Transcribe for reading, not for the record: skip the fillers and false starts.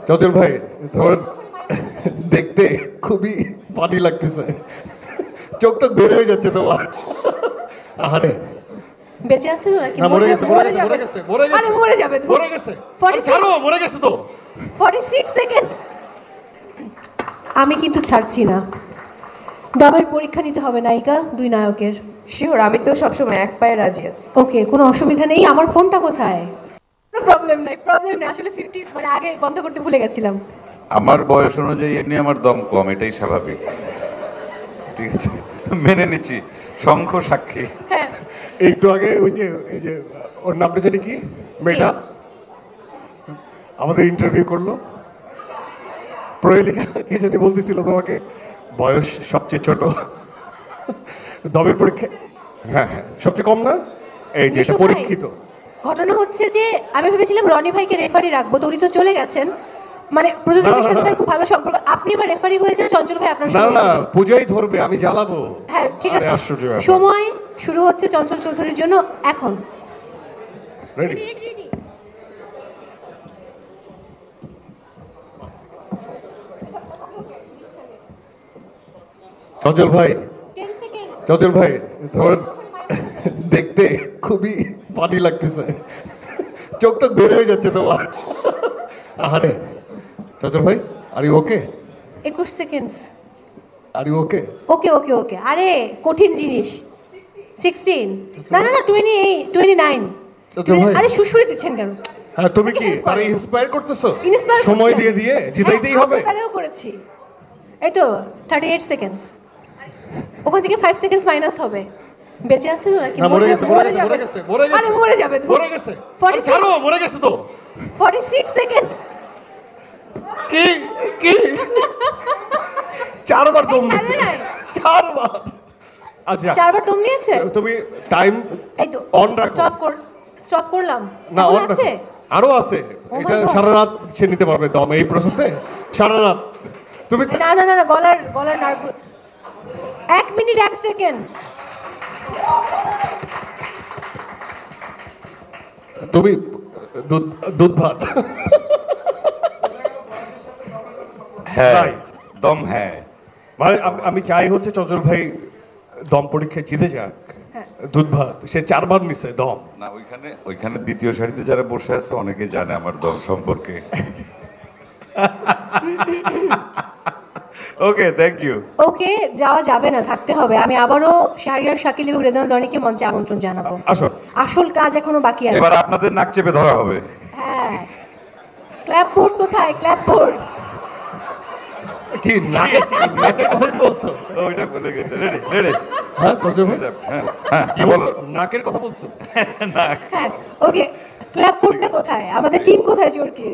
চঞ্চল ভাই, তোমার দেখতে খুবই ফানি লাগতেছে, চোখটা বের হয়ে যাচ্ছে তোমার। আরে বেঁচে আছে তো নাকি? না, মরে গেছে, মরে গেছে, যাবে। মরে গেছে, মরে গেছে। আরে মরে যাবে তো। মরে গেছে। 46 ছাড়ো, মরে গেছে তো। 46 সেকেন্ডস। আমি কিন্তু ছাড়ছি না। দমের পরীক্ষা নিতে হবে নায়িকা, দুই নায়কের। শিওর, আমি তো সবসময় এক পায়ে রাজি আছি। ওকে, কোনো অসুবিধা নেই। আমার ফোনটা কোথায়? কোনো প্রবলেম নাই, প্রবলেম নেই। আসলে 50 মানে আগে বন্ধ করতে ভুলে গেছিলাম। আমার বয়স অনুযায়ী এমনি আমার দম কম, এটাই স্বাভাবিক। ঠিক আছে, মেনে নিচ্ছি, শঙ্খ সাক্ষী। হ্যাঁ, একটু আগে ওই যে এই যে ওর নামটা জানি কি, মেয়েটা আমাদের ইন্টারভিউ করলো, প্রহেলিকা কে জানি বলতেছিল তোমাকে বয়স সবচেয়ে ছোট, দমের পরীক্ষা। হ্যাঁ হ্যাঁ, সবচেয়ে কম না, এই যে এটা মিশু ভাই, পরীক্ষিত। ঘটনা হচ্ছে যে আমি ভেবেছিলাম রনি ভাইকে রেফারি রাখবো, তো উনি তো চলে গেছেন। মানে প্রযোজকের সাথে তার খুব ভালো সম্পর্ক। আপনি এবার রেফারি হয়েছেন, চঞ্চল ভাই আপনার না সঙ্গে না, ছিল। পূজাই ধরবে, আমি জ্বালাবো। হ্যাঁ ঠিক আরে আছে। আশ্চর্য ব্যাপার। সময় শুরু হচ্ছে চঞ্চল চৌধুরীর জন্য এখন। রেডি? চঞ্চল ভাই, 10 সেকেন্ড। চঞ্চল ভাই, তোমার দেখতে খুবই ফানি লাগতেছে, চোখটা বের হয়ে যাচ্ছে তোমার। আরে চঞ্চল ভাই, are you okay? 21 seconds. Are you okay? Okay okay okay. আরে কঠিন জিনিস। 16 না না না, 28 29। চঞ্চল ভাই। আরে সুশুরি দিচ্ছেন কেন? হ্যাঁ, তুমি কি তারে ইন্সপায়ার করতেছো? Inspire সময় করছেন। দিয়ে দিয়ে জিতাইতেই হ্যাঁ, হবে। সকালেও করেছি। এই তো 38 সেকেন্ডস। ওখান থেকে 5 সেকেন্ডস মাইনাস হবে। বেঁচে আছে তো নাকি? না, মরে গেছে, মরে গেছে, যাবে। মরে গেছে, মরে গেছে। আরে মরে যাবে তো। মরে গেছে। 46 ছাড়ো, মরে গেছে তো। 46 সেকেন্ডস। কি কি চারবার দম এই দিছে, ছাড়ে নাই। চারবার। আচ্ছা, চারবার দম নিয়েছে। তুমি টাইম এই তো অন রাখো। স্টপ করলাম। না, এখন অন রাখো। আছে? আরো আছে। my এটা God. সারা রাত সে নিতে পারবে দম এই প্রসেসে, সারা রাত। তুমি না না না না, গলার নার্ভ। 1 minute 1 second. তুমি দুধ দুধ ভাত। হ্যাঁ, তাই? দম হ্যাঁ। মানে আমি চাই হচ্ছে চঞ্চল ভাই দম পরীক্ষায় জিতে যাক। হ্যাঁ। দুধ ভাত সে 4বার নিছে দম। না, ওইখানে দ্বিতীয় সারিতে যারা বসে আছে অনেকে জানে আমার দম সম্পর্কে। ওকে, থ্যাংক ইউ। ওকে, যাওয়া যাবে না, থাকতে হবে। আমি আবারও শাহরিয়ার, শাকিল এবং রেদওয়ান রনিকে মঞ্চে আমন্ত্রণ জানাবো। আসো। আসল কাজ এখনো বাকি আছে। এবার আপনাদের নাক চেপে ধরা হবে। হ্যাঁ, ক্ল্যাপবোর্ড কোথায়? ক্ল্যাপবোর্ড। কি নাকের কথা বলছো? ওইটা বলে গেছে। Ready ready. হ্যাঁ চঞ্চল ভাই, হ্যাঁ হ্যাঁ, কি বলো? নাকের কথা বলছো? হ্যাঁ, ওকে, ক্ল্যাপবোর্ডটা কোথায়? আমাদের টিম কোথায়? জোরকি